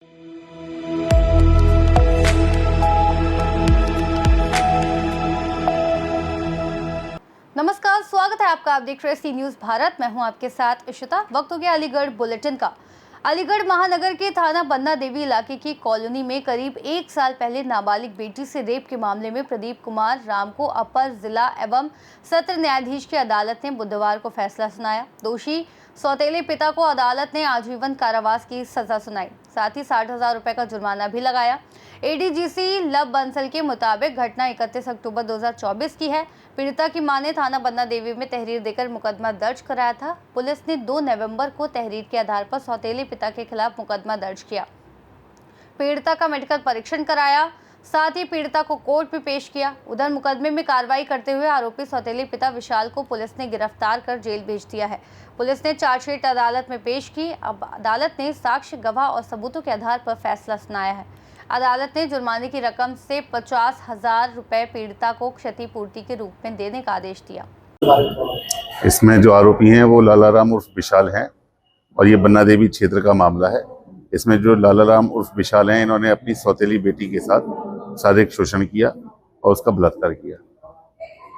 नमस्कार, स्वागत है आपका। आप देख रहे हैं सी न्यूज भारत। मैं हूं आपके साथ इशिता। वक्त हो गया अलीगढ़ बुलेटिन का। अलीगढ़ महानगर के थाना बन्ना देवी इलाके की कॉलोनी में करीब 1 साल पहले नाबालिग बेटी से रेप के मामले में प्रदीप कुमार राम को अपर जिला एवं सत्र न्यायाधीश की अदालत ने बुधवार को फैसला सुनाया। दोषी सौतेले पिता को अदालत ने आजीवन कारावास की सजा सुनाई, साथ ही 60,000 रुपए का जुर्माना भी लगाया। एडीजीसी लव बंसल के मुताबिक घटना 31 अक्टूबर 2024 की है। पीड़िता की मां ने थाना बन्ना देवी में तहरीर देकर मुकदमा दर्ज कराया था। पुलिस ने 2 नवंबर को तहरीर के आधार पर सौतेले पिता के खिलाफ मुकदमा दर्ज किया। पीड़िता का मेडिकल परीक्षण कराया, साथ ही पीड़िता को कोर्ट में पेश किया। उधर मुकदमे में कार्रवाई करते हुए आरोपी सौतेले पिता विशाल को पुलिस ने गिरफ्तार कर जेल भेज दिया है। पुलिस ने चार्जशीट अदालत में पेश की। अब अदालत ने साक्ष्य, गवाह और सबूतों के आधार पर फैसला सुनाया है। अदालत ने जुर्माने की रकम से 50,000 रुपए पीड़िता को क्षतिपूर्ति के रूप में देने का आदेश दिया। इसमें जो आरोपी हैं वो लालाराम उर्फ विशाल हैं और ये बन्ना देवी क्षेत्र का मामला है। इसमें जो लालाराम उर्फ विशाल हैं, इन्होंने अपनी सौतेली बेटी के साथ शारीरिक शोषण किया और उसका बलात्कार किया।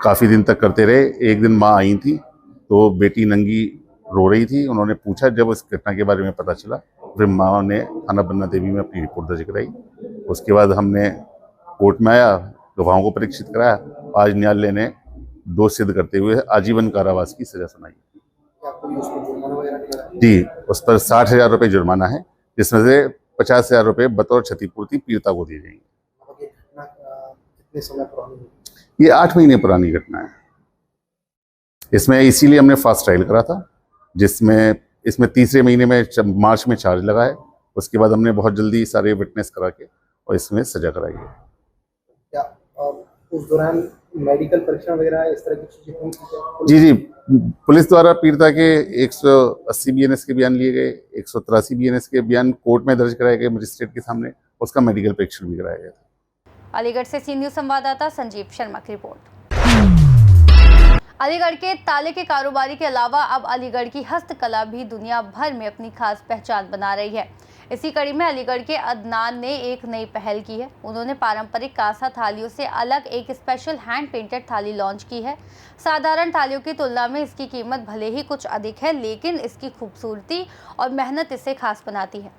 काफ़ी दिन तक करते रहे। एक दिन माँ आई थी तो बेटी नंगी रो रही थी। उन्होंने पूछा, जब इस घटना के बारे में पता चला फिर माँ ने थाना बन्ना देवी में अपनी रिपोर्ट दर्ज कराई। उसके बाद हमने कोर्ट में आया, गवाहों को परीक्षित कराया। आज न्यायालय ने दोष सिद्ध करते हुए आजीवन कारावास की सजा सुनाई। जी, उस पर 60,000 रुपये जुर्माना है, जिसमें से 50,000 रुपये बतौर क्षतिपूर्ति पीड़िता को दिए जाएंगे। ये 8 महीने पुरानी घटना है। इसमें इसीलिए हमने फास्ट ट्रायल करा था, जिसमें इसमें तीसरे महीने में मार्च में चार्ज लगा है। उसके बाद हमने बहुत जल्दी सारे विटनेस करा के और इसमें सजा कराई है। क्या उस दौरान मेडिकल परीक्षण वगैरह इस तरह की चीजें हुई थी? जी, पुलिस द्वारा पीड़िता के 180 बीएनएस के बयान लिए गए, 183 बीएनएस के बयान कोर्ट में दर्ज कराए गए मजिस्ट्रेट के सामने। उसका मेडिकल परीक्षण भी कराया गया था। अलीगढ़ से सी न्यूज संवाददाता संजीव शर्मा की रिपोर्ट। अलीगढ़ के ताले के कारोबारी के अलावा अब अलीगढ़ की हस्तकला भी दुनिया भर में अपनी खास पहचान बना रही है। इसी कड़ी में अलीगढ़ के अदनान ने एक नई पहल की है। उन्होंने पारंपरिक कांसा थालियों से अलग एक स्पेशल हैंड पेंटेड थाली लॉन्च की है। साधारण थालियों की तुलना में इसकी कीमत भले ही कुछ अधिक है, लेकिन इसकी खूबसूरती और मेहनत इसे खास बनाती है।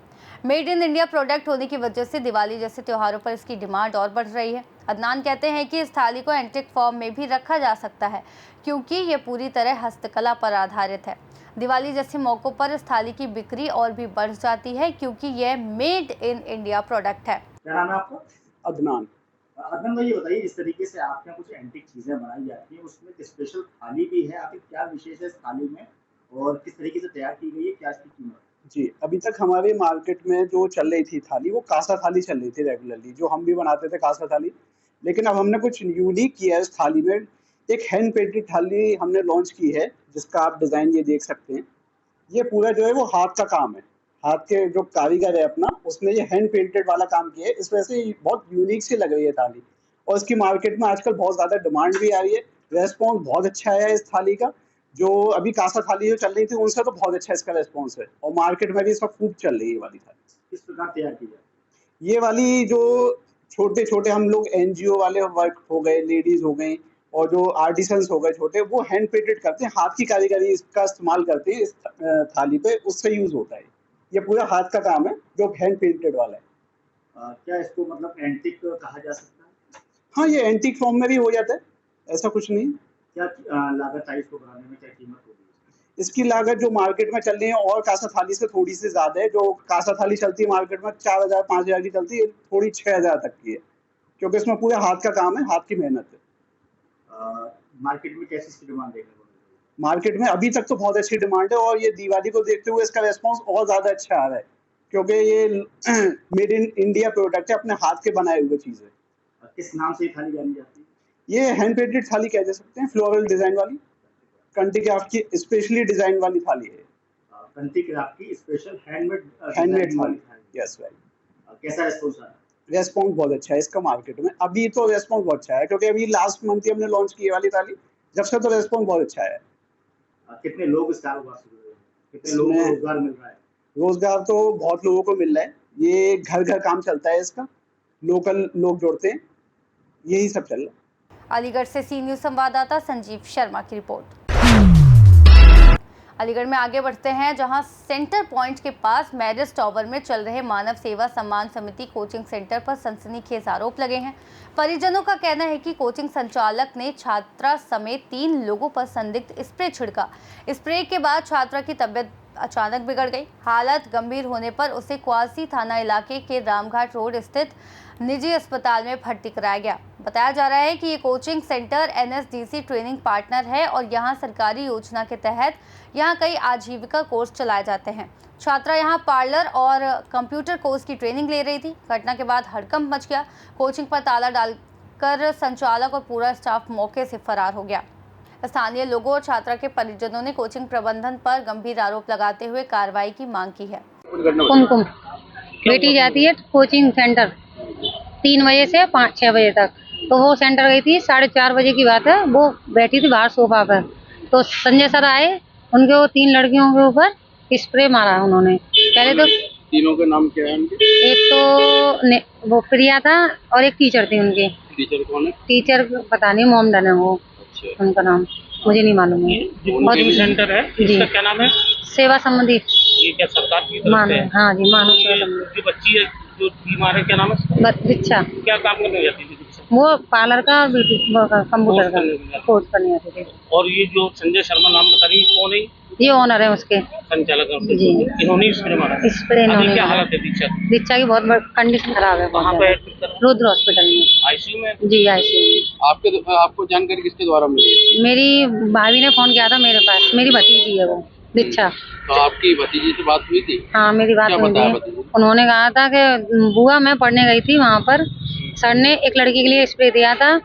मेड इन इंडिया प्रोडक्ट होने की वजह से दिवाली जैसे त्योहारों पर इसकी डिमांड और बढ़ रही है। अदनान कहते हैं कि इस थाली को एंटिक फॉर्म में भी रखा जा सकता है, क्योंकि ये पूरी तरह हस्तकला पर आधारित है। दिवाली जैसे मौक़ों पर इस थाली की बिक्री और भी बढ़ जाती है, क्योंकि यह मेड इन इंडिया प्रोडक्ट है। क्या नाम है आपका? अदनान। अदनान भाई, ये बताइए, इस तरीके से आपके यहाँ कुछ एंटीक चीजें बनाई जाती हैं, उसमें एक स्पेशल थाली भी है। आखिर क्या विशेष है इस थाली में और किस तरीके से तैयार की गई है, क्या इसकी कीमत? जी, अभी तक हमारे मार्केट में जो चल रही थी थाली, वो कांसा थाली चल रही थी रेगुलरली, जो हम भी बनाते थे कांसा थाली। लेकिन अब हमने कुछ यूनिक किया है इस थाली में। एक हैंड पेंटेड थाली हमने लॉन्च की है, जिसका आप डिज़ाइन ये देख सकते हैं। ये पूरा जो है वो हाथ का काम है। हाथ के जो कारीगर है अपना, उसने ये हैंड पेंटेड वाला काम किया है। इस वजह से बहुत यूनिक सी लग रही है थाली और इसकी मार्केट में आजकल बहुत ज़्यादा डिमांड भी आ रही है। रेस्पॉन्स बहुत अच्छा है इस थाली का। जो अभी कांसा थाली जो चल रही थी, उनसे तो बहुत अच्छा इसका रेस्पॉन्स है और मार्केट में भी इसका खूब चल रही है ये वाली थाली। किस प्रकार तैयार की जाती है? ये वाली जो छोटे-छोटे हम लोग एनजीओ वाले वर्क हो गए, लेडीज़ हो गई और जो आर्टिसंस हो गए छोटे, वो हैंड पेंटेड करते हैं, हाथ की कारीगरी इसका इस्तेमाल करते हैं इस थाली पे, उससे यूज़ होता है। ये पूरा हाथ का काम है जो हैंड पेंटेड वाला है। क्या इसको मतलब एंटीक कहा जा सकता है? हाँ, ये एंटीक फॉर्म में भी हो जाता है, ऐसा कुछ नहीं। क्या लागत है इसको बनाने में, क्या कीमत होगी? इसकी लागत जो मार्केट में चल रही है और कांसा थाली से थोड़ी सी ज़्यादा है। जो कांसा थाली चलती है मार्केट में 4,000 5,000 की चलती है, थोड़ी 6,000 तक की है, क्योंकि इसमें पूरा हाथ का काम है, हाथ की मेहनत है। मार्केट में कैसी इसकी डिमांड देखने को मिल रही है? मार्केट में अभी तक तो बहुत अच्छी डिमांड है और ये दिवाली को देखते हुए इसका रेस्पॉन्स और ज़्यादा अच्छा आ रहा है, क्योंकि ये मेड इन इंडिया प्रोडक्ट है, अपने हाथ के बनाए हुए चीज़ है। किस नाम से ये थाली जानी जाती है? ये हैंड पेंटेड थाली कह दे सकते हैं, फ्लोरल डिज़ाइन वाली, कंटी क्राफ्ट की स्पेशली डिज़ाइन वाली थाली है। कंटी क्राफ्ट की स्पेशल हैंडमेड थाली, यस राइट। कैसा रिस्पॉन्स आ रहा है? रेस्पॉन्स बहुत अच्छा है इसका मार्केट में। अभी तो रेस्पॉन्स बहुत अच्छा है, क्योंकि अभी लास्ट मंथ ही हमने लॉन्च की वाली थाली, जब से तो रेस्पॉन्स बहुत अच्छा है। कितने लोग इस कारोबार से जुड़े हैं? कितने लोगों को रोजगार मिल रहा है? रोजगार तो बहुत लोगों को मिल रहा है। ये घर घर काम चलता है इसका, लोकल लोग जोड़ते हैं, यही सब चल रहा है। अलीगढ़ से सी न्यूज़ संवाददाता संजीव शर्मा की रिपोर्ट। अलीगढ़ में आगे बढ़ते हैं, जहां सेंटर पॉइंट के पास मैरिज टावर में चल रहे मानव सेवा सम्मान समिति कोचिंग सेंटर पर सनसनीखेज आरोप लगे हैं। परिजनों का कहना है कि कोचिंग संचालक ने छात्रा समेत 3 लोगों पर संदिग्ध स्प्रे छिड़का। स्प्रे के बाद छात्रा की तबीयत अचानक बिगड़ गई। हालत गंभीर होने पर उसे क्वासी थाना इलाके के रामघाट रोड स्थित निजी अस्पताल में भर्ती कराया गया। बताया जा रहा है कि ये coaching centre NSDC training partner है और यहाँ सरकारी योजना के तहत यहाँ कई आजीविका कोर्स चलाए जाते हैं। छात्रा यहाँ पार्लर और कंप्यूटर कोर्स की ट्रेनिंग ले रही थी। घटना के बाद हड़कंप मच गया। कोचिंग पर ताला डालकर संचालक और पूरा स्टाफ मौके से फरार हो गया। स्थानीय लोगों और छात्रा के परिजनों ने कोचिंग प्रबंधन पर गंभीर आरोप लगाते हुए कार्रवाई की मांग की है। कुमकुम बेटी जाती है कोचिंग सेंटर 3 बजे से 5-6 बजे तक, तो वो सेंटर गई थी 4:30 बजे की बात है। वो बैठी थी बाहर सोफा पर, तो संजय सर आए, उनके वो 3 लड़कियों के ऊपर स्प्रे मारा उन्होंने। पहले तो तीनों के नाम क्या है उनके? एक तो वो प्रिया था और एक टीचर थी उनके। टीचर कौन है? टीचर पता नहीं, मोमडन है वो। अच्छा। उनका नाम मुझे नहीं मालूम है। और सेंटर है, इसका क्या नाम है? सेवा संबंधी। ये क्या सरकार की तरफ से है? हाँ जी, मानव सेवा संबंधी। जो बच्ची है जो बीमार है, क्या नाम है? दीक्षा। क्या काम करने जाती थी? वो पार्लर का कंप्यूटर का कोर्स करने आते थे। और ये जो संजय शर्मा नाम बता रही है, कौन है? ये ओनर है उसके, संचालक है। जी। इन्होंने स्प्रे मारा? स्प्रे अभी इन्होंने क्या मारा। हालत है दीक्षा की? दीक्षा की बहुत कंडीशन खराब है। कहाँ पे एडमिट कर? रुद्र हॉस्पिटल में। आईसीयू में? जी, आईसीयू में। आपको जानकारी किसके द्वारा मिली? मेरी भाभी ने फोन किया था मेरे पास। मेरी भतीजी है वो दीक्षा। तो आपकी भतीजी से बात हुई थी? हाँ, मेरी बात क्या हुई बताया थी। भतीजी? उन्होंने कहा था कि बुआ मैं पढ़ने गई थी, वहाँ पर सर ने एक लड़की के लिए स्प्रे दिया था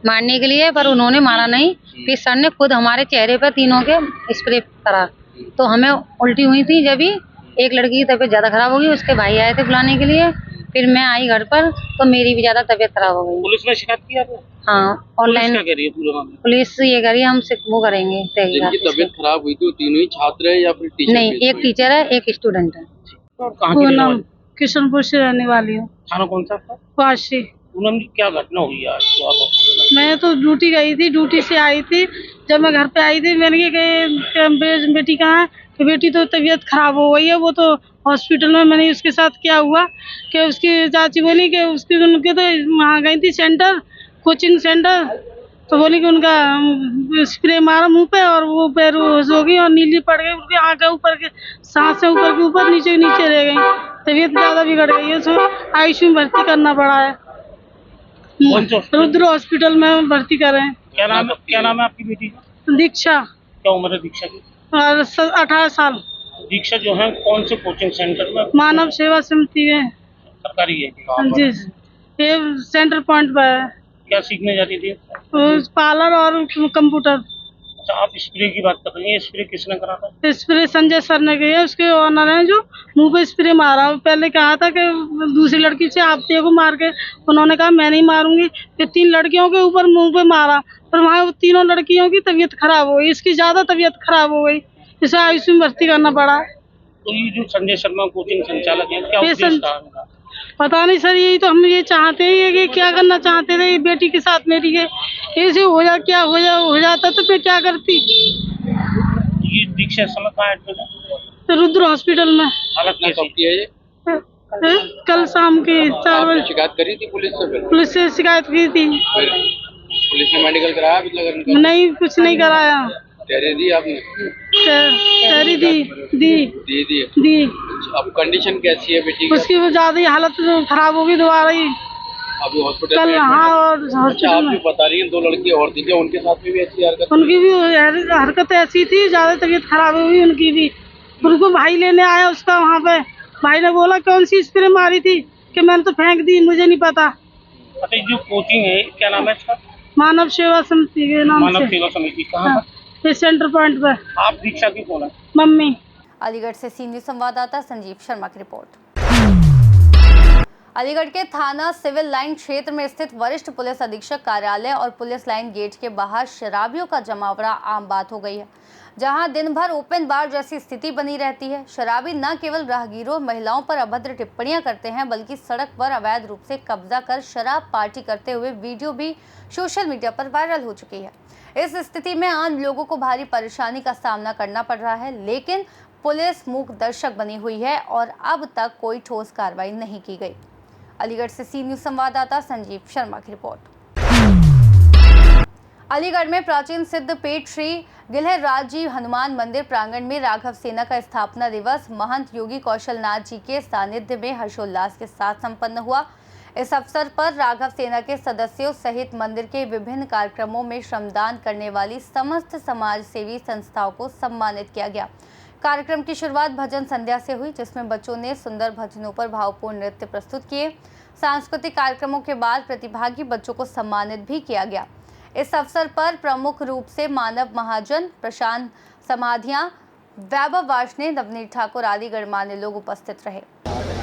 मारने के लिए, पर उन्होंने मारा नहीं। फिर सर ने खुद हमारे चेहरे पर तीनों के स्प्रे करा, तो हमें उल्टी हुई थी। जब ही एक लड़की की तबीयत ज्यादा खराब हो गई, उसके भाई आए थे बुलाने के लिए, फिर मैं आई घर पर, तो मेरी भी ज्यादा तबीयत खराब हो गई। पुलिस में शिकायत किया था? हाँ, ऑनलाइन। क्या कह रही है पूरे मामले? पुलिस ये करी, हम वो करेंगे। जिनकी तबीयत खराब हुई थी वो तीनों ही छात्र है या फिर टीचर? नहीं, एक टीचर है, एक स्टूडेंट है। और कहाँ की रहने वाली? किशनपुर से रहने वाली हूँ। थाना कौन सा था? वाशी। पूनम जी, क्या घटना हुई आज तो आप हॉस्पिटल मैं तो ड्यूटी गई थी, ड्यूटी से आई थी। जब मैं घर पे आई थी, मैंने कहा कि बेटी कहाँ है? कि बेटी तो तबीयत खराब हो गई है, वो तो हॉस्पिटल में। मैंने उसके साथ क्या हुआ कि उसकी चाची बोली कि उसकी उनके तो वहाँ गई थी सेंटर, कोचिंग सेंटर, तो बोली कि उनका स्प्रे मारा मुंह पे और वो बेहोश हो गई और नीली पड़ गई। उनकी आँखें ऊपर के, सांसें ऊपर के ऊपर, नीचे नीचे रह गई। तबीयत ज़्यादा बिगड़ गई है, उसको आईसीयू में भर्ती करना पड़ा है। रुद्र हॉस्पिटल में भर्ती कर रहे हैं। क्या नाम है आपकी बेटी का? दीक्षा। क्या उम्र है दीक्षा की? और 18 साल। दीक्षा जो है कौन से कोचिंग सेंटर में? मानव सेवा समिति है। सरकारी है? जी, ये सेंटर पॉइंट पर है। क्या सीखने जाती थी? पार्लर और कंप्यूटर। अच्छा, आप स्प्रे की बात कर रही हैं, स्प्रे किसने करा था? स्प्रे संजय सर ने किया, उसके ऑनर हैं जो मुंह पे स्प्रे मारा। पहले कहा था कि दूसरी लड़की से आप को मार के, उन्होंने कहा मैं नहीं मारूंगी। फिर 3 लड़कियों के ऊपर मुंह पे मारा, पर वहाँ तीनों लड़कियों की तबीयत खराब हो गई। इसकी ज्यादा तबीयत खराब हो गई, इसे आईसीयू में भर्ती करना पड़ा। तो ये जो संजय शर्मा कोचिंग संचालक है, क्या उद्देश्य था इनका? पता नहीं सर, यही तो हम ये चाहते हैं कि क्या करना चाहते थे बेटी के साथ मेरी के, ऐसे हो जाता तो फिर क्या करती। ये दीक्षा समय कहाँ एडमिट है? तो रुद्र हॉस्पिटल में। हालत कैसी है? कल शाम के 4 बजे शिकायत करी थी पुलिस से? फिर पुलिस से शिकायत की थी। पुलिस ने मेडिकल कराया अभी तक? नहीं, कुछ नहीं कराया। तहरीर दी आपने? तहरीर दी। अब कंडीशन कैसी है बेटी की? उसकी वो ज्यादा ही हालत खराब होगी दोबारा ही अभी हॉस्पिटल कल। हाँ, और अच्छा, हॉस्पिटल आप में जो बता रही हैं 2 लड़की और थी, क्या उनके साथ में भी ऐसी हरकत? उनकी भी हरकत ऐसी थी, ज्यादा तबीयत खराब हुई उनकी भी। उनको भाई लेने आया उसका, वहाँ पे भाई ने बोला कौन सी स्प्रे मारी थी, कि मैंने तो फेंक दी, मुझे नहीं पता। अच्छा, जो कोचिंग है क्या नाम है इसका? मानव सेवा समिति के नाम मानव से। सेवा समिति कहाँ पर? ये सेंटर पॉइंट पे। आप दीक्षा की कौन है? मम्मी। अलीगढ़ से सी न्यूज़ संवाददाता संजीव शर्मा की रिपोर्ट। अलीगढ़ के थाना सिविल लाइन क्षेत्र में स्थित वरिष्ठ पुलिस अधीक्षक कार्यालय और पुलिस लाइन गेट के बाहर शराबियों का जमावड़ा आम बात हो गई है, जहां दिन भर ओपन बार जैसी स्थिति बनी रहती है। शराबी न केवल राहगीरों महिलाओं पर अभद्र टिप्पणियां करते हैं, बल्कि सड़क पर अवैध रूप से कब्जा कर शराब पार्टी करते हुए वीडियो भी सोशल मीडिया पर वायरल हो चुकी है। इस स्थिति में आम लोगों को भारी परेशानी का सामना करना पड़ रहा है, लेकिन पुलिस मूक दर्शक बनी हुई है और अब तक कोई ठोस कार्रवाई नहीं की गई। अलीगढ़ से सी न्यूज़ संवाददाता संजीव शर्मा की रिपोर्ट। अलीगढ़ में प्राचीन सिद्ध पीठ श्री गिलहराज जी हनुमान मंदिर प्रांगण में राघव सेना का स्थापना दिवस महंत योगी कौशलनाथ जी के सानिध्य में हर्षोल्लास के साथ संपन्न हुआ। इस अवसर पर राघव सेना के सदस्यों सहित मंदिर के विभिन्न कार्यक्रमों में श्रमदान करने वाली समस्त समाज सेवी संस्थाओं को सम्मानित किया गया। कार्यक्रम की शुरुआत भजन संध्या से हुई, जिसमें बच्चों ने सुंदर भजनों पर भावपूर्ण नृत्य प्रस्तुत किए। सांस्कृतिक कार्यक्रमों के बाद प्रतिभागी बच्चों को सम्मानित भी किया गया। इस अवसर पर प्रमुख रूप से मानव महाजन, प्रशांत समाधियां, वैभव वार्ष्णेय, नवनीत ठाकुर आदि गणमान्य लोग उपस्थित रहे।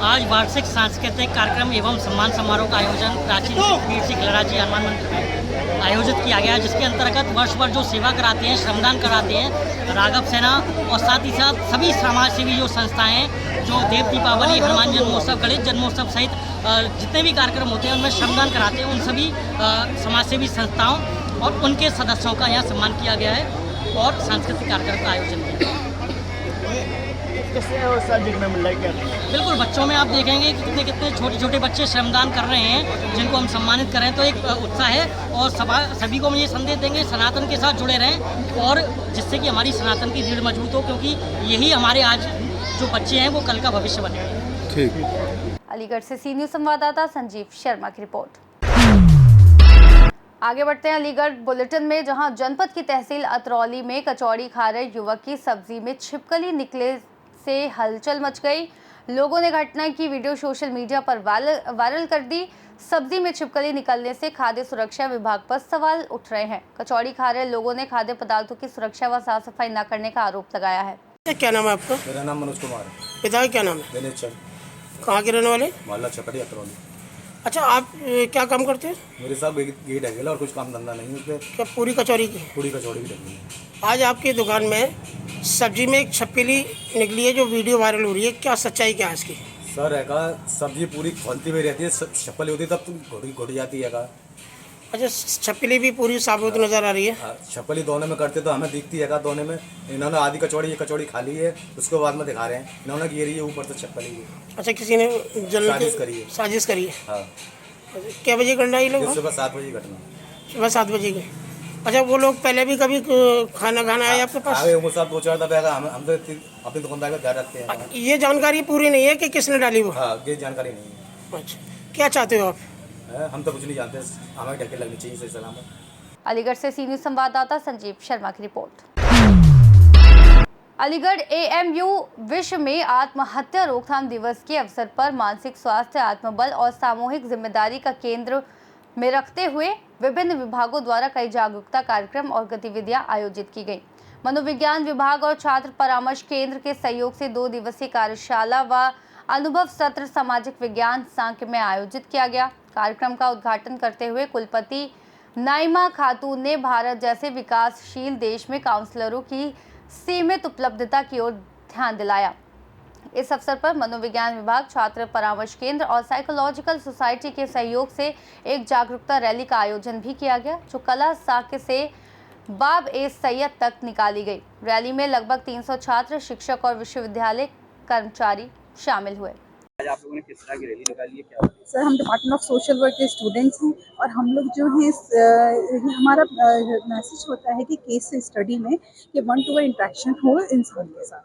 आज वार्षिक सांस्कृतिक कार्यक्रम एवं सम्मान समारोह का आयोजन प्राचीन पीठ श्री गिलहराज जी हनुमान मंदिर में आयोजित किया गया, जिसके अंतर्गत वर्ष भर जो सेवा कराते हैं, श्रमदान कराते हैं राघव सेना और साथ ही साथ सभी समाज सेवी जो संस्थाएं हैं, जो देव दीपावली, हनुमान जन्मोत्सव, गणेश जन्मोत्सव सहित जितने भी कार्यक्रम होते हैं उनमें श्रमदान कराते हैं, उन सभी समाज सेवी संस्थाओं और उनके सदस्यों का यहाँ सम्मान किया गया है और सांस्कृतिक कार्यक्रम का आयोजन किया गया। बिल्कुल, बच्चों में आप देखेंगे कि कितने छोटे छोटे बच्चे श्रमदान कर रहे हैं, जिनको हम सम्मानित करें तो एक उत्साह है और सभी को हम ये संदेश देंगे सनातन के साथ जुड़े रहें और जिससे कि हमारी सनातन की रीढ़ मजबूत हो, क्योंकि यही हमारे आज जो बच्चे हैं वो कल का भविष्य बनेंगे। ठीक। अलीगढ़ से सी न्यूज़ संवाददाता संजीव शर्मा की रिपोर्ट। आगे बढ़ते हैं अलीगढ़ बुलेटिन में, जहां जनपद की तहसील अतरौली में कचौड़ी खा रहे युवक की सब्जी में छिपकली निकले से हलचल मच गई। लोगों ने घटना की वीडियो सोशल मीडिया पर वायरल कर दी। सब्जी में छिपकली निकलने से खाद्य सुरक्षा विभाग पर सवाल उठ रहे हैं। कचौड़ी खा रहे लोगों ने खाद्य पदार्थों की सुरक्षा व साफ सफाई न करने का आरोप लगाया है। क्या नाम है आपका? मेरा नाम मनोज कुमार है। पिता का क्या नाम है? दिनेश चंद। कहाँ के रहने वाले? मोहल्ला छपड़ी अतरौली। अच्छा, आप क्या काम करते हैं? मेरे साथ गेट है और कुछ काम धंधा नहीं है उसपे। क्या पूरी कचौड़ी की? पूरी कचौड़ी की लगी है। आज आपकी दुकान में सब्जी में एक छिपकली निकली है जो वीडियो वायरल हो रही है, क्या सच्चाई क्या है इसकी? सर है का सब्जी पूरी खोलती हुई रहती है, छिपकली होती है तब घुट जाती है का। अच्छा, छिपकली भी पूरी साबुत नजर आ रही है। छिपकली दोने में करते तो हमें दिखती है का, दोने में इन्होंने आधी कचौड़ी कचौड़ी खा ली है, उसके बाद में दिखा रहे हैं इन्होंने गिरी है ऊपर से छिपकली। अच्छा, किसी ने साजिश करी है। हाँ। क्या बजे घटना ये लोग? सुबह 7 बजे घटना। सुबह 7 बजे की। अच्छा, वो लोग पहले भी कभी खाना आए आपके पास? वो सब 2-4 दफे हम तो अपनी दुकानदार का ध्यान रखते हैं। ये जानकारी पूरी नहीं है कि किसने डाली वो? हाँ, ये जानकारी नहीं है। अच्छा, क्या चाहते हो आप? हम तो कुछ नहीं जानते, हमें ढके लगनी चाहिए सही सलामत। अलीगढ़ से सी न्यूज़ संवाददाता संजीव शर्मा की रिपोर्ट। अलीगढ़ AMU विश्व में आत्महत्या रोकथाम दिवस के अवसर पर मानसिक स्वास्थ्य, आत्मबल और सामूहिक जिम्मेदारी का केंद्र में रखते हुए विभिन्न विभागों द्वारा कई जागरूकता कार्यक्रम और गतिविधियां आयोजित की गई। मनोविज्ञान विभाग और छात्र परामर्श केंद्र के सहयोग से 2 दिवसीय कार्यशाला व अनुभव सत्र सामाजिक विज्ञान सांख्य में आयोजित किया गया। कार्यक्रम का उद्घाटन करते हुए कुलपति नाइमा खातून ने भारत जैसे विकासशील देश में काउंसलरों की सीमित उपलब्धता की ओर ध्यान दिलाया। इस अवसर पर मनोविज्ञान विभाग, छात्र परामर्श केंद्र और साइकोलॉजिकल सोसाइटी के सहयोग से एक जागरूकता रैली का आयोजन भी किया गया, जो कला साक्य से बाब ए सैयद तक निकाली गई। रैली में लगभग 300 छात्र, शिक्षक और विश्वविद्यालय कर्मचारी शामिल हुए। आज आप लोगों ने किस तरह की रैली निकाली है, क्या? सर, हम डिपार्टमेंट ऑफ सोशल वर्क के स्टूडेंट्स हैं और हम लोग जो हैं हमारा मैसेज होता है कि केस स्टडी में कि 1-to-1 इंटरेक्शन हो इंसान के साथ।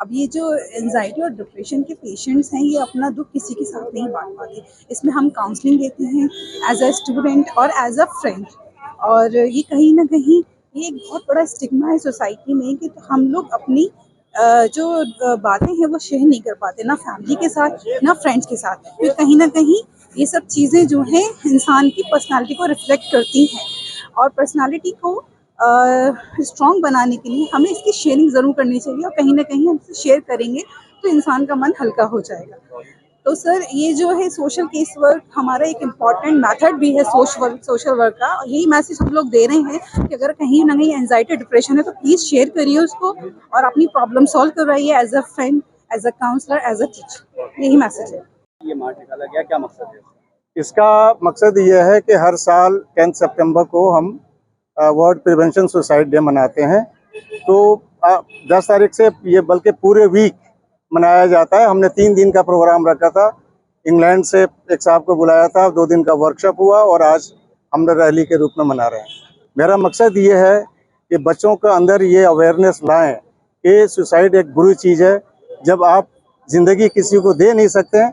अब ये जो एंजाइटी और डिप्रेशन के पेशेंट्स हैं, ये अपना दुख किसी के साथ नहीं बांट पाते। इसमें हम काउंसलिंग देते हैं एज अ स्टूडेंट और एज अ फ्रेंड, और ये कहीं ना कहीं ये एक बहुत बड़ा स्टिग्मा है सोसाइटी में कि हम लोग अपनी जो बातें हैं वो शेयर नहीं कर पाते, ना फैमिली के साथ ना फ्रेंड्स के साथ। तो कहीं ना कहीं ये सब चीज़ें जो हैं इंसान की पर्सनालिटी को रिफ्लेक्ट करती हैं, और पर्सनालिटी को स्ट्रॉन्ग बनाने के लिए हमें इसकी शेयरिंग ज़रूर करनी चाहिए, और कहीं ना कहीं हम इसे शेयर करेंगे तो इंसान का मन हल्का हो जाएगा। तो सर ये जो है सोशल केस वर्क हमारा एक इम्पॉर्टेंट मेथड भी है सोशल वर्क का, और यही मैसेज हम लोग दे रहे हैं कि अगर कहीं ना कहीं एंजाइटी डिप्रेशन है तो प्लीज़ शेयर करिए उसको और अपनी प्रॉब्लम सॉल्व करवाइए as a friend, as a counsellor, as a teacher. यही मैसेज है। ये मार्च निकाला गया, क्या मकसद है? इसका मकसद ये है कि हर साल 10 सितंबर को हम वर्ल्ड प्रिवेंशन सुसाइड डे मनाते हैं। तो 10 तारीख से ये बल्कि पूरे वीक मनाया जाता है। हमने 3 दिन का प्रोग्राम रखा था, इंग्लैंड से एक साहब को बुलाया था, 2 दिन का वर्कशॉप हुआ और आज हम रैली के रूप में मना रहे हैं। मेरा मकसद ये है कि बच्चों के अंदर ये अवेयरनेस लाएं कि सुसाइड एक बुरी चीज़ है। जब आप ज़िंदगी किसी को दे नहीं सकते हैं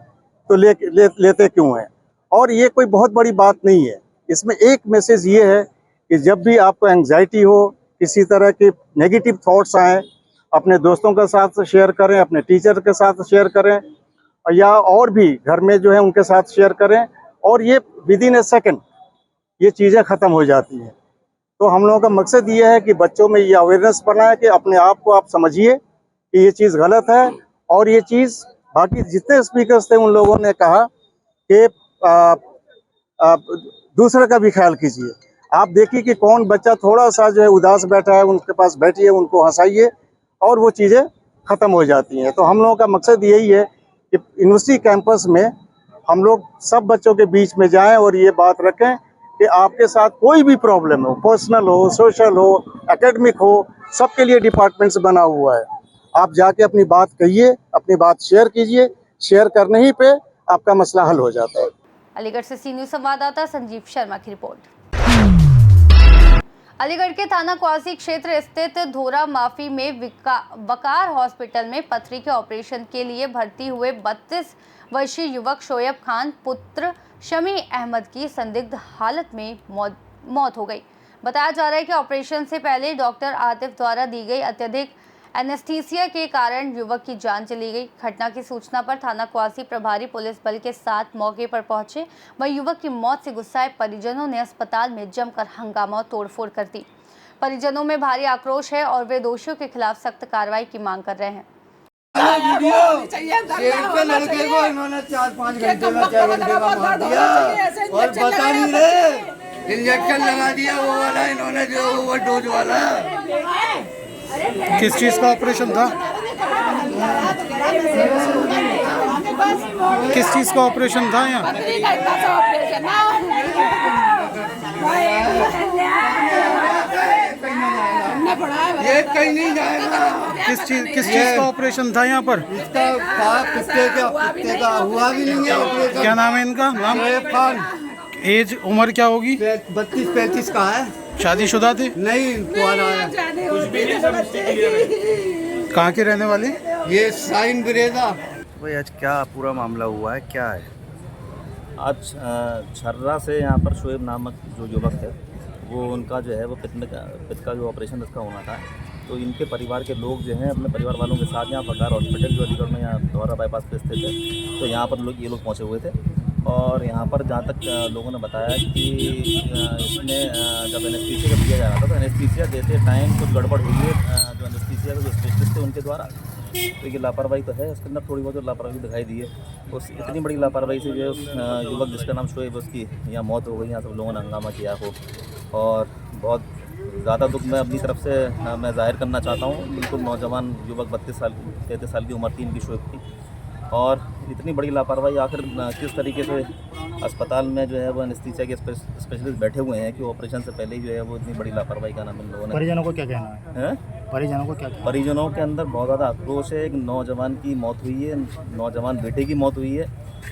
तो लेते क्यों हैं? और ये कोई बहुत बड़ी बात नहीं है। इसमें एक मैसेज ये है कि जब भी आपको एंग्जाइटी हो, किसी तरह के नेगेटिव थॉट्स आएँ, अपने दोस्तों के साथ शेयर करें, अपने टीचर के साथ शेयर करें, या और भी घर में जो है उनके साथ शेयर करें, और ये विदिन ए सेकंड ये चीज़ें ख़त्म हो जाती हैं। तो हम लोगों का मकसद ये है कि बच्चों में ये अवेयरनेस बनाए कि अपने आप को आप समझिए कि ये चीज़ गलत है। और ये चीज़ बाकी जितने स्पीकर्स थे उन लोगों ने कहा कि दूसरे का भी ख्याल कीजिए। आप देखिए कि कौन बच्चा थोड़ा सा जो है उदास बैठा है, उनके पास बैठिए, उनको हंसाइए और वो चीज़ें ख़त्म हो जाती हैं। तो हम लोगों का मकसद यही है कि यूनिवर्सिटी कैंपस में हम लोग सब बच्चों के बीच में जाएं और ये बात रखें कि आपके साथ कोई भी प्रॉब्लम हो, पर्सनल हो, सोशल हो, एकेडमिक हो, सबके लिए डिपार्टमेंट्स बना हुआ है। आप जाके अपनी बात कहिए, अपनी बात शेयर कीजिए, शेयर करने ही पे आपका मसला हल हो जाता है। अलीगढ़ से सी न्यूज़ संवाददाता संजीव शर्मा की रिपोर्ट। अलीगढ़ के थाना क्वासी क्षेत्र स्थित धोरा माफी में वकार हॉस्पिटल में पथरी के ऑपरेशन के लिए भर्ती हुए 32 वर्षीय युवक शोएब खान पुत्र शमी अहमद की संदिग्ध हालत में मौत हो गई। बताया जा रहा है कि ऑपरेशन से पहले डॉक्टर आतिफ द्वारा दी गई अत्यधिक एनेस्थीसिया के कारण युवक की जान चली गई। घटना की सूचना पर थाना क्वासी प्रभारी पुलिस बल के साथ मौके पर पहुंचे। वहीं युवक की मौत से गुस्साए परिजनों ने अस्पताल में जमकर हंगामा और तोड़फोड़ कर दी। परिजनों में भारी आक्रोश है और वे दोषियों के खिलाफ सख्त कार्रवाई की मांग कर रहे हैं। लड़के को इन्होंने 4-5 घंटे में 6 घंटे का मार दिया और बता नहीं रहे। इंजेक्शन लगा दिया वो वाला इन्होंने, जो ओवरडोज वाला। किस चीज का ऑपरेशन था? किस चीज का ऑपरेशन था यहाँ? ये कहीं नहीं जाएगा। किस चीज का ऑपरेशन था यहाँ पर? इसका कुत्ते का हुआ भी नहीं है। क्या नाम है इनका? नाम शोएब खान। एज उम्र क्या होगी? 32-35 का है। शादीशुदा थे? नहीं, कुआरा है। कहाँ के रहने वाले? ये साइन ब्रेदा। भाई आज क्या पूरा मामला हुआ है, क्या है? आज छर्रा से यहाँ पर शोएब नामक जो युवक है वो उनका जो है वो पित्त का जो ऑपरेशन उसका होना था। तो इनके परिवार के लोग जो हैं अपने परिवार वालों के साथ यहाँ वकार हॉस्पिटल जो अलीगढ़ में यहाँ धौरा बाईपास पे स्थित है, तो यहाँ पर ये लोग पहुँचे हुए थे। और यहाँ पर जहाँ तक लोगों ने बताया कि इसमें जब एनेस्थीसिया दिया जा रहा था तो एनेस्थीसिया देते टाइम कुछ गड़बड़ हुई है जो एनेस्थीसिया के जो स्पेशलिस्ट थे उनके द्वारा। तो ये लापरवाही तो है, उसके अंदर थोड़ी बहुत लापरवाही दिखाई दी है। उस इतनी बड़ी लापरवाही से जो युवक जिसका नाम शोएब उसकी यहाँ मौत हो गई। यहाँ सब लोगों ने हंगामा किया हो और बहुत ज़्यादा दुख मैं अपनी तरफ से मैं जाहिर करना चाहता हूँ। बिल्कुल नौजवान युवक 33 साल की उम्र थी इनकी शोएब की, और इतनी बड़ी लापरवाही आखिर किस तरीके से अस्पताल में जो है वो एनेस्थीसिया के स्पेशलिस्ट बैठे हुए हैं कि ऑपरेशन से पहले ही जो है वो इतनी बड़ी लापरवाही का नाम इन लोगों ने। परिजनों को क्या कहना है? परिजनों को क्या कहना है? परिजनों के अंदर बहुत ज़्यादा आक्रोश है। एक नौजवान की मौत हुई है, नौजवान बेटे की मौत हुई है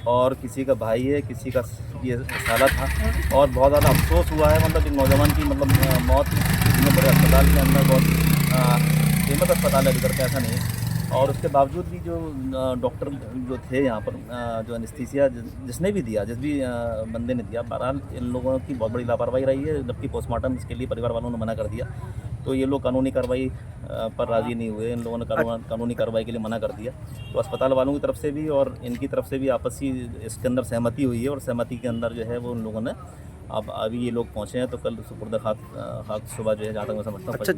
और किसी का भाई है, किसी का ये साला था, और बहुत ज़्यादा अफसोस हुआ है। मतलब एक नौजवान की मतलब मौत इतने बड़े अस्पताल के अंदर, बहुत फेमस अस्पताल है अलीगढ़ का, ऐसा नहीं है। और उसके बावजूद भी जो डॉक्टर जो थे यहाँ पर जो एनेस्थीसिया जिसने भी दिया, जिस भी बंदे ने दिया, बहरहाल इन लोगों की बहुत बड़ी लापरवाही रही है। जबकि पोस्टमार्टम इसके लिए परिवार वालों ने मना कर दिया, तो ये लोग कानूनी कार्रवाई पर राज़ी नहीं हुए। इन लोगों ने कानूनी कार्रवाई के लिए मना कर दिया। तो अस्पताल वालों की तरफ से भी और इनकी तरफ से भी आपसी इसके अंदर सहमति हुई है, और सहमति के अंदर जो है वो उन लोगों ने अब अभी ये लोग पहुँचे हैं तो कल सुपुर्द खाक सुबह जो है जहाँ तक मैं समझता हूँ। अच्छा,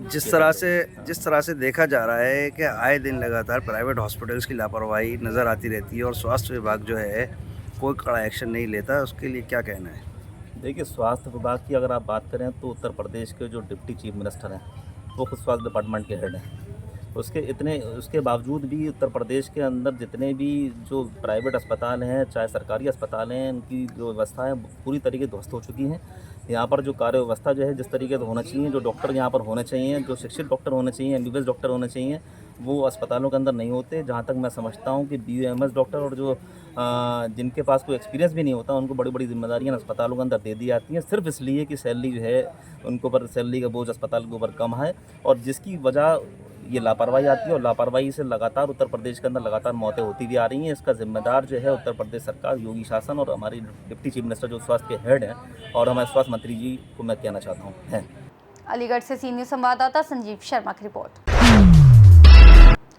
जिस तरह से देखा जा रहा है कि आए दिन लगातार प्राइवेट हॉस्पिटल्स की लापरवाही नज़र आती रहती है और स्वास्थ्य विभाग जो है कोई कड़ा एक्शन नहीं लेता, उसके लिए क्या कहना है? देखिए, स्वास्थ्य विभाग की अगर आप बात करें तो उत्तर प्रदेश के जो डिप्टी चीफ मिनिस्टर हैं वो खुद स्वास्थ्य डिपार्टमेंट के हेड हैं। उसके बावजूद भी उत्तर प्रदेश के अंदर जितने भी जो प्राइवेट अस्पताल हैं चाहे सरकारी अस्पताल हैं, उनकी जो व्यवस्था है पूरी तरीके ध्वस्त हो चुकी हैं। यहाँ पर जो कार्य व्यवस्था जो है जिस तरीके से होना चाहिए, जो डॉक्टर यहाँ पर होने चाहिए, जो शिक्षित डॉक्टर होने चाहिए, MBBS डॉक्टर होने चाहिए, वो अस्पतालों के अंदर नहीं होते। जहाँ तक मैं समझता हूँ कि BUMS डॉक्टर और जो जिनके पास कोई एक्सपीरियंस भी नहीं होता उनको बड़ी बड़ी जिम्मेदारियाँ अस्पतालों के अंदर दे दी जाती हैं, सिर्फ इसलिए कि सैलरी जो है उनको ऊपर सैलरी का बोझ अस्पताल के ऊपर कम है, और जिसकी वजह ये लापरवाही आती है। और लापरवाही से लगातार उत्तर प्रदेश के अंदर लगातार मौतें होती भी आ रही हैं। इसका जिम्मेदार जो है उत्तर प्रदेश सरकार, योगी शासन और हमारी डिप्टी चीफ मिनिस्टर जो स्वास्थ्य के हेड हैं और हमारे स्वास्थ्य मंत्री जी को मैं कहना चाहता हूँ हैं। अलीगढ़ से सी न्यूज़ संवाददाता संजीव शर्मा की रिपोर्ट।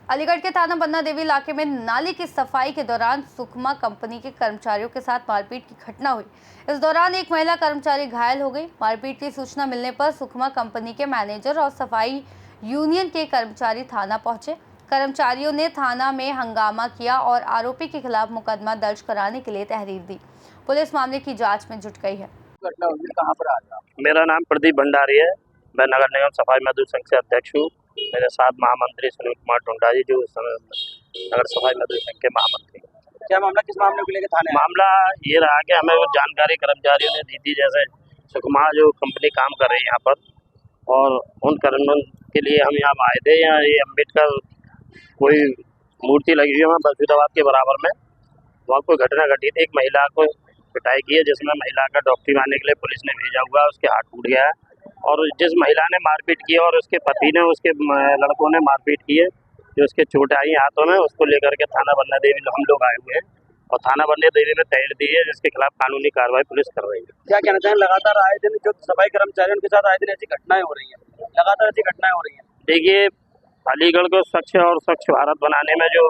अलीगढ़ के थाना बन्ना देवी इलाके में नाली की सफाई के दौरान सुकमा कंपनी के कर्मचारियों के साथ मारपीट की घटना हुई। इस दौरान एक महिला कर्मचारी घायल हो गई। मारपीट की सूचना मिलने पर सुकमा कंपनी के मैनेजर और सफाई यूनियन के कर्मचारी थाना पहुंचे। कर्मचारियों ने थाना में हंगामा किया और आरोपी के खिलाफ मुकदमा दर्ज कराने के लिए तहरीर दी। पुलिस मामले की जांच में जुट गई है। घटना हुई कहाँ पर आज? मेरा नाम प्रदीप भंडारी है, मैं नगर निगम सफाई मजदूर संघ से अध्यक्ष हूँ। मेरे साथ महामंत्री सुनील कुमार टुंडा जी जो नगर सफाई मजदूर संघ के महामंत्री। क्या मामला, किस मामले को लेकर थाने? मामला ये रहा कि हमें वो जानकारी कर्मचारियों ने दी थी, जैसे सुकमा जो कंपनी काम कर रही है यहाँ पर, और उन कर्मियों के लिए हम यहाँ आए थे। यहाँ ये अम्बेडकर कोई मूर्ति लगी हुई है वहाँ बसूदाबाद के बराबर में, वहाँ कोई घटना घटी थी। एक महिला को पिटाई की है जिसमें महिला का डॉक्टरी मारने के लिए पुलिस ने भेजा हुआ है, उसके हाथ टूट गया है। और जिस महिला ने मारपीट की है और उसके पति ने, उसके लड़कों ने मारपीट की है, जो उसके चोट आई हाथों में, उसको लेकर के थाना बन्ना देवी हम लोग आए हुए हैं और थाना बन्ना देवी में तहरीर दी है, जिसके खिलाफ कानूनी कार्रवाई पुलिस कर रही है। क्या कहना चाहें, लगातार आए दिन जो सफाई कर्मचारियों के साथ आए दिन ऐसी घटनाएं हो रही हैं, लगातार ऐसी घटनाएं हो रही हैं? देखिए, अलीगढ़ को स्वच्छ और स्वच्छ भारत बनाने में जो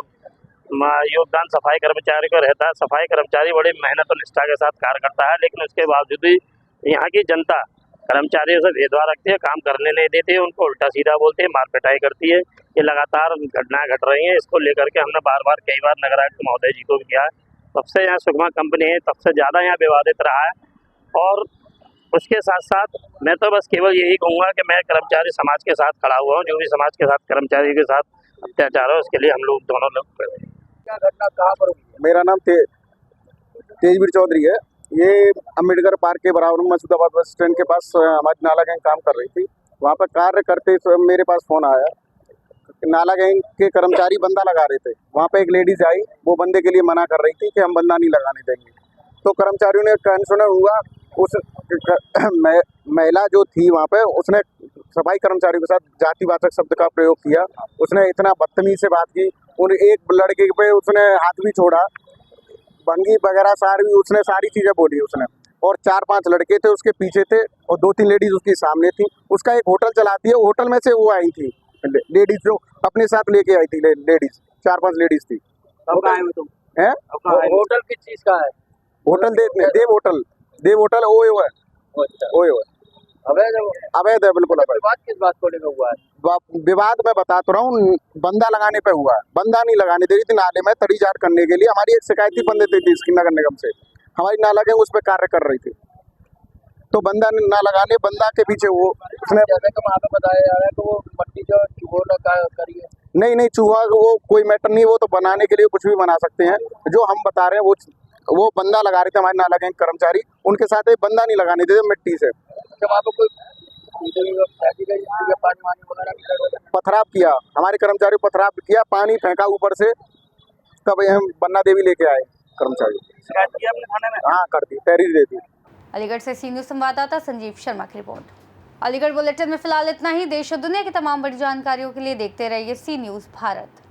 योगदान सफाई कर्मचारी को रहता है, सफाई कर्मचारी बड़ी मेहनत और निष्ठा के साथ कार्य करता है, लेकिन उसके बावजूद भी यहाँ की जनता कर्मचारियों से भेदभाव रखती है, काम करने नहीं देती है, उनको उल्टा सीधा बोलती है, मार पिटाई करती है। ये लगातार घटनाएं घट रही हैं। इसको लेकर के हमने बार बार कई बार नगर आयुक्त महोदय जी को भी किया है। तब से यहाँ सुकमा कंपनी है, तब से ज़्यादा यहाँ विवादित रहा है। और उसके साथ साथ मैं तो बस केवल यही कहूँगा कि मैं कर्मचारी समाज के साथ खड़ा हुआ हूँ। जो भी समाज के साथ कर्मचारी के साथ अत्याचार हो, उसके लिए हम लोग दोनों लोग खड़े हैं। क्या घटना कहाँ पर हुई? मेरा नाम तेजवीर चौधरी है। ये अम्बेडकर पार्क के बराबर में मसूदाबाद बस स्टैंड के पास हमारी नाला गैंग काम कर रही थी। वहाँ पर कार्य करते मेरे पास फ़ोन आया, नाला गैंग के कर्मचारी बंदा लगा रहे थे। वहाँ पे एक लेडीज़ आई, वो बंदे के लिए मना कर रही थी कि हम बंदा नहीं लगाने देंगे। तो कर्मचारियों ने कंसर्न हुआ, उस महिला जो थी वहाँ पे, उसने सफाई कर्मचारियों के साथ जातिवाचक शब्द का प्रयोग किया। उसने इतना बदतमीज से बात की, उन एक लड़के पे उसने हाथ भी छोड़ा, भंगी वगैरह सारी चीज़ें बोली उसने। और 4-5 लड़के थे उसके पीछे थे और 2-3 लेडीज़ उसके सामने थी। उसका एक होटल चलाती है, होटल में से वो आई थी लेडीज़, जो अपने साथ लेके आई थी लेडीज़, 4-5 लेडीज़ थी। कब आए हो तुम? हैं? होटल किस चीज़ का है? होटल देव होटल ओए अवैध है, बिल्कुल अवैध। विवाद किस बात को लेकर हुआ है? विवाद मैं बता तो रहा हूँ, बंदा लगाने पे हुआ है। बंदा नहीं लगाने दे रही थी नाले में तड़ी जाट करने के लिए। हमारी एक शिकायत ही बंद थी इसकी नगर निगम से, हमारी नाला गैंग उस पर कार्य कर रही थी, तो बंदा ना लगा ले। बंदा के पीछे वो उसने, जैसे कि वहाँ पे बताया जा रहा है कि वो मट्टी जो चूहों ने करी है। नहीं चूहा वो कोई मैटर नहीं, वो तो बनाने के लिए कुछ भी बना सकते हैं। जो हम बता रहे हैं वो बंदा लगा रहे थे हमारे नाला गैंग कर्मचारी, उनके साथ एक बंदा नहीं लगाने देते मिट्टी से। वहाँ पे कोई पथराव किया, हमारे कर्मचारी पथराव किया, पानी फेंका ऊपर से, तब हम बन्ना देवी लेके आए कर्मचारी। शिकायत की आपने थाने में? हाँ, कर दी, तहरीर दे दी। अलीगढ़ से सी न्यूज़ संवाददाता संजीव शर्मा की रिपोर्ट। अलीगढ़ बुलेटिन में फिलहाल इतना ही। देश और दुनिया की तमाम बड़ी जानकारियों के लिए देखते रहिए सी न्यूज़ भारत।